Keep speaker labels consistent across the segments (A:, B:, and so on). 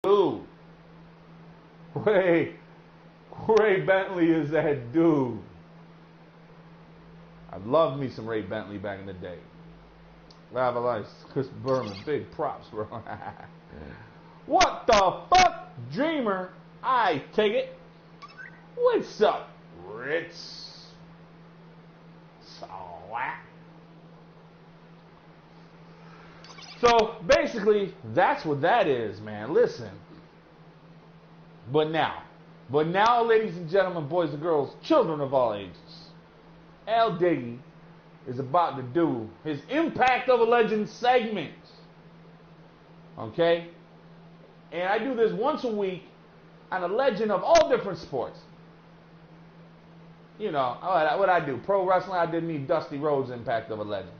A: dude. Ray Bentley is that dude. I loved me some Ray Bentley back in the day. Lava Lice, Chris Berman, big props, bro. What the fuck, Dreamer? I take it. What's up, Ritz? So basically, that's what that is, man. Listen. But now, ladies and gentlemen, boys and girls, children of all ages, Aldiggy is about to do his Impact of a Legend segment. Okay? And I do this once a week on a legend of all different sports. You know, what I do. Pro wrestling, I did me Dusty Rhodes Impact of a Legend.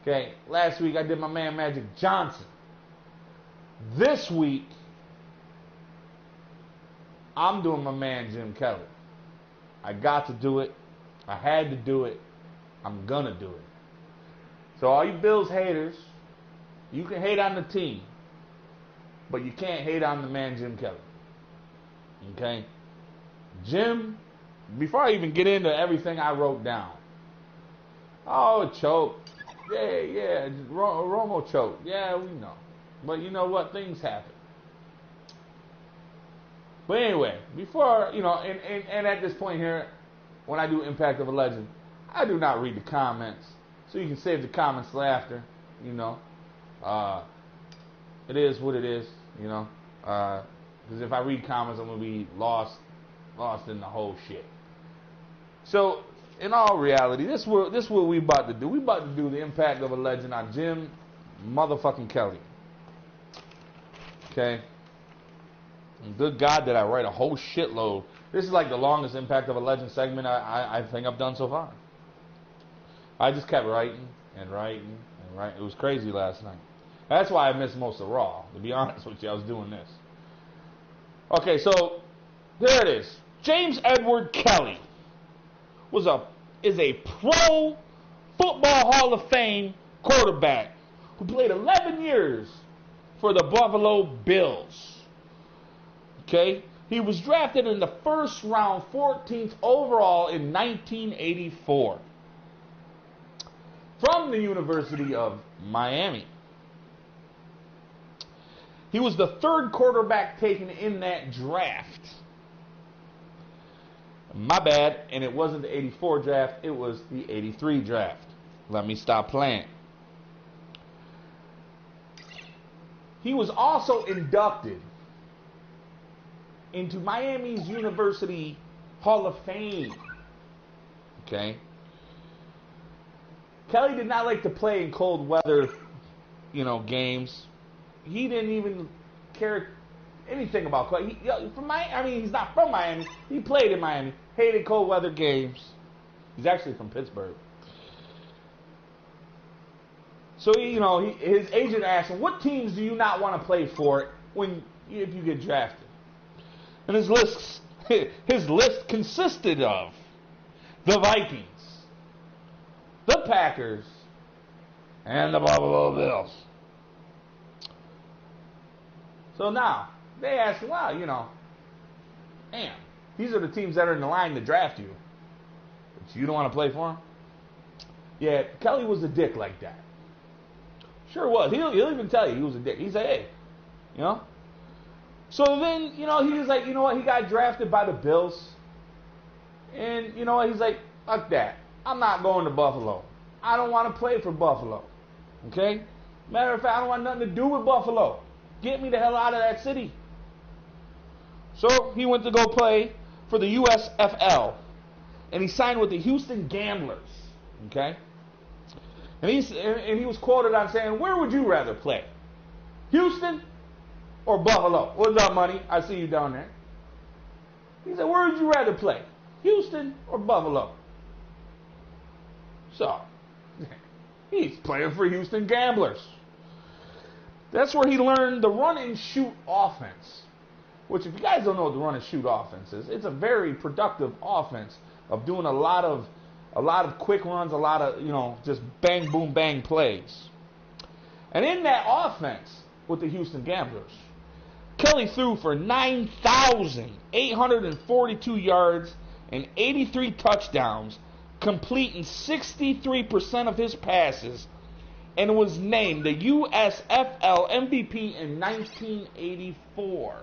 A: Okay? Last week, I did my man Magic Johnson. This week, I'm doing my man Jim Kelly. I got to do it. I had to do it. I'm gonna do it. So all you Bills haters, you can hate on the team, but you can't hate on the man Jim Kelly. Okay? Jim, before I even get into everything I wrote down. Oh, choked. Yeah. Romo choked. Yeah, we know. But you know what? Things happen. But anyway, before, you know, and at this point here, when I do Impact of a Legend, I do not read the comments. So you can save the comments till after, you know. It is what it is, you know. Because if I read comments, I'm going to be lost in the whole shit. So, in all reality, this is what we about to do. We about to do the Impact of a Legend on Jim motherfucking Kelly. Okay? And good God, did I write a whole shitload. This is like the longest Impact of a Legend segment I think I've done so far. I just kept writing and writing and writing. It was crazy last night. That's why I missed most of Raw. To be honest with you, I was doing this. Okay, so there it is. James Edward Kelly is a Pro Football Hall of Fame quarterback who played 11 years for the Buffalo Bills. Okay? He was drafted in the first round, 14th overall in 1984 from the University of Miami. He was the third quarterback taken in that draft. My bad, and it wasn't the 84 draft, it was the 83 draft. Let me stop playing. He was also inducted into Miami's University Hall of Fame. Okay? Kelly did not like to play in cold weather, games. He didn't even care anything about cold. He's not from Miami. He played in Miami. Hated cold weather games. He's actually from Pittsburgh. So, his agent asked him, what teams do you not want to play for if you get drafted? And his list consisted of the Vikings, the Packers, and the Buffalo Bills. So now, they ask, well, damn, these are the teams that are in the line to draft you. But you don't want to play for them? Yeah, Kelly was a dick like that. Sure was. He'll even tell you he was a dick. He said, hey, So then, he was like, you know what? He got drafted by the Bills. And you know what? He's like, fuck that. I'm not going to Buffalo. I don't want to play for Buffalo. Okay? Matter of fact, I don't want nothing to do with Buffalo. Get me the hell out of that city. So he went to go play for the USFL. And he signed with the Houston Gamblers. Okay? And he was quoted on saying, where would you rather play? Houston or Buffalo? What's up, money? I see you down there. He said, where would you rather play? Houston or Buffalo? So, he's playing for Houston Gamblers. That's where he learned the run and shoot offense. Which, if you guys don't know what the run and shoot offense is, it's a very productive offense of doing a lot of quick runs, a lot of, just bang, boom, bang plays. And in that offense with the Houston Gamblers, Kelly threw for 9,842 yards and 83 touchdowns, completing 63% of his passes, and was named the USFL MVP in 1984.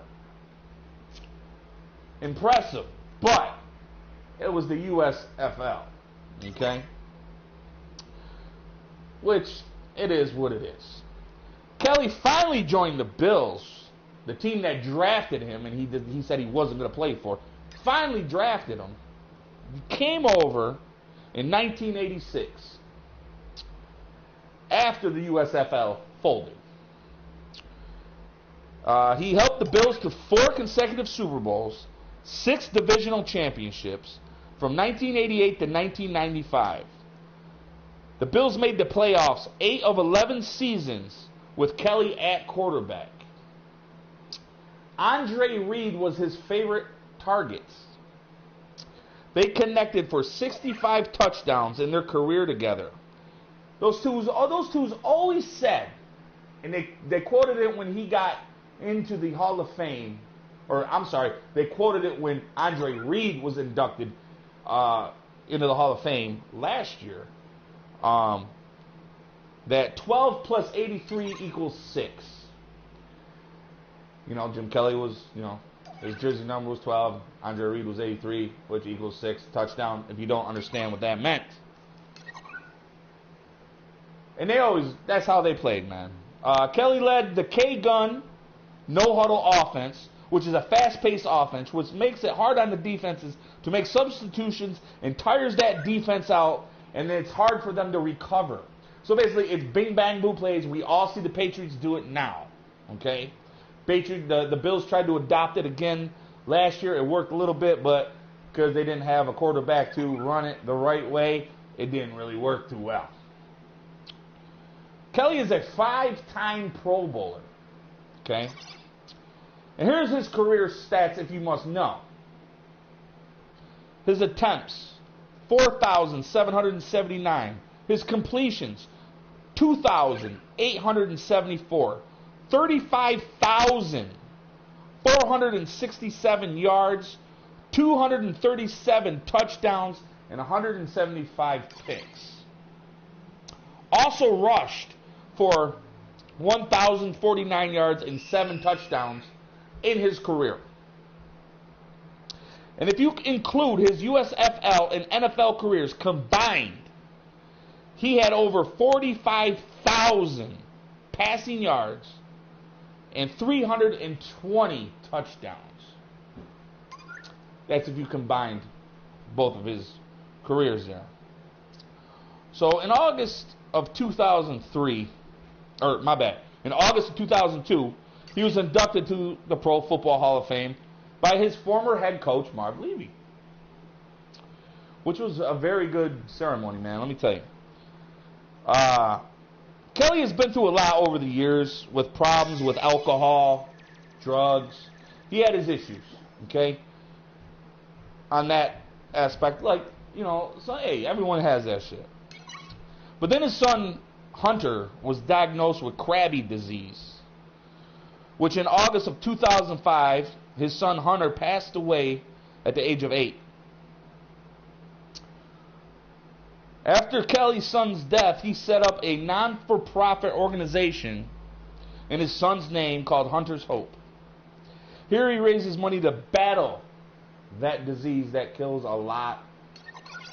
A: Impressive, but it was the USFL, okay? Which, it is what it is. Kelly finally joined the Bills, the team that drafted him, and he said he wasn't going to play for. Finally drafted him. Came over in 1986 after the USFL folded. He helped the Bills to 4 consecutive Super Bowls, 6 divisional championships from 1988 to 1995. The Bills made the playoffs 8 of 11 seasons with Kelly at quarterback. Andre Reed was his favorite targets. They connected for 65 touchdowns in their career together. Those two's always said, and they quoted it when he got into the Hall of Fame, or I'm sorry, they quoted it when Andre Reed was inducted into the Hall of Fame last year, that 12 plus 83 equals 6. You know, Jim Kelly was, his jersey number was 12. Andre Reed was 83, which equals 6. Touchdown, if you don't understand what that meant. And that's how they played, man. Kelly led the K-Gun no-huddle offense, which is a fast-paced offense, which makes it hard on the defenses to make substitutions and tires that defense out, and then it's hard for them to recover. So basically, it's bing-bang-boo plays. We all see the Patriots do it now, okay? The Bills tried to adopt it again last year. It worked a little bit, but because they didn't have a quarterback to run it the right way, it didn't really work too well. Kelly is a 5-time Pro Bowler, okay? And here's his career stats if you must know. His attempts, 4,779. His completions, 2,874. 35,467 yards, 237 touchdowns, and 175 picks. Also rushed for 1,049 yards and 7 touchdowns in his career. And if you include his USFL and NFL careers combined, he had over 45,000 passing yards and 320 touchdowns. That's if you combined both of his careers there. So in August of 2002, he was inducted to the Pro Football Hall of Fame by his former head coach, Marv Levy. Which was a very good ceremony, man, let me tell you. Kelly has been through a lot over the years with problems with alcohol, drugs. He had his issues, okay? On that aspect, everyone has that shit. But then his son, Hunter, was diagnosed with Krabbe disease, which in August of 2005, his son Hunter passed away at the age of 8. After Kelly's son's death, he set up a non-for-profit organization in his son's name called Hunter's Hope. Here he raises money to battle that disease that kills a lot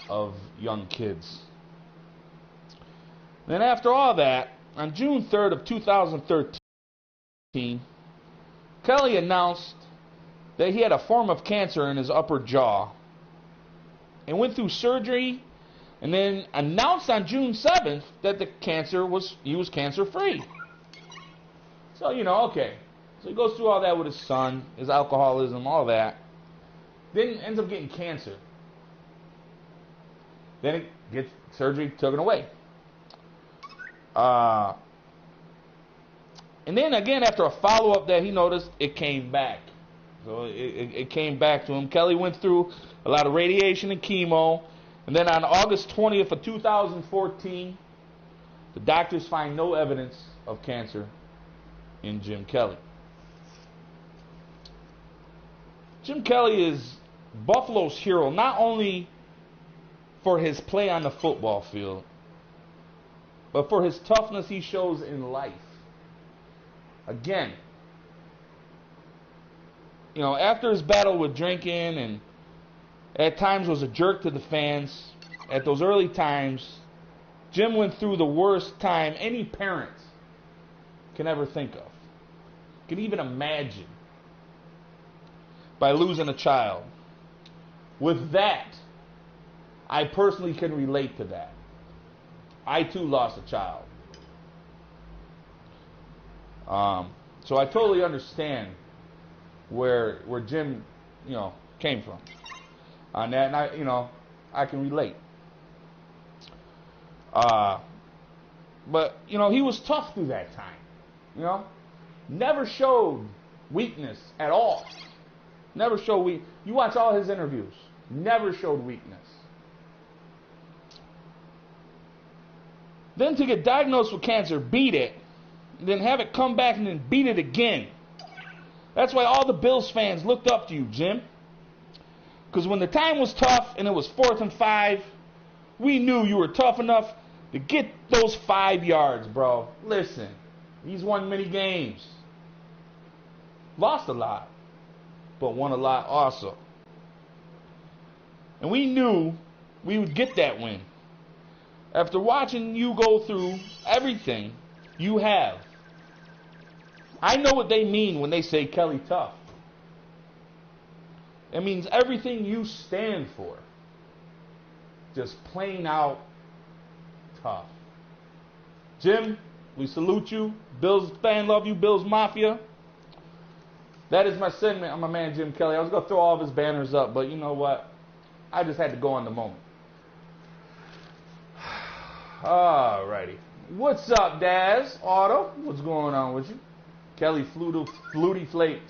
A: of young kids. Then after all that, on June 3rd of 2013, Kelly announced that he had a form of cancer in his upper jaw and went through surgery, and then announced on June 7th that he was cancer-free. So, okay. So he goes through all that with his son, his alcoholism, all that. Then ends up getting cancer. Then it gets surgery taken away. And then again, after a follow-up that he noticed, it came back. So it came back to him. Kelly went through a lot of radiation and chemo. And then on August 20th of 2014, the doctors find no evidence of cancer in Jim Kelly. Jim Kelly is Buffalo's hero, not only for his play on the football field, but for his toughness he shows in life. Again, after his battle with drinking and at times was a jerk to the fans, at those early times, Jim went through the worst time any parent can ever think of, can even imagine, by losing a child. With that, I personally can relate to that. I too lost a child. So I totally understand where Jim, came from on that, and I can relate. But he was tough through that time. Never showed weakness at all. Never showed You watch all his interviews. Never showed weakness. Then to get diagnosed with cancer, beat it, and then have it come back and then beat it again. That's why all the Bills fans looked up to you, Jim. Because when the time was tough and it was 4th and 5, we knew you were tough enough to get those 5 yards, bro. Listen, he's won many games. Lost a lot, but won a lot also. And we knew we would get that win. After watching you go through everything you have, I know what they mean when they say Kelly tough. It means everything you stand for. Just plain out tough. Jim, we salute you. Bills fan love you. Bills Mafia. That is my segment on my man Jim Kelly. I was going to throw all of his banners up, but you know what? I just had to go on the moment. Alrighty. What's up, Daz? Otto? What's going on with you? Kelly Flutie Flake.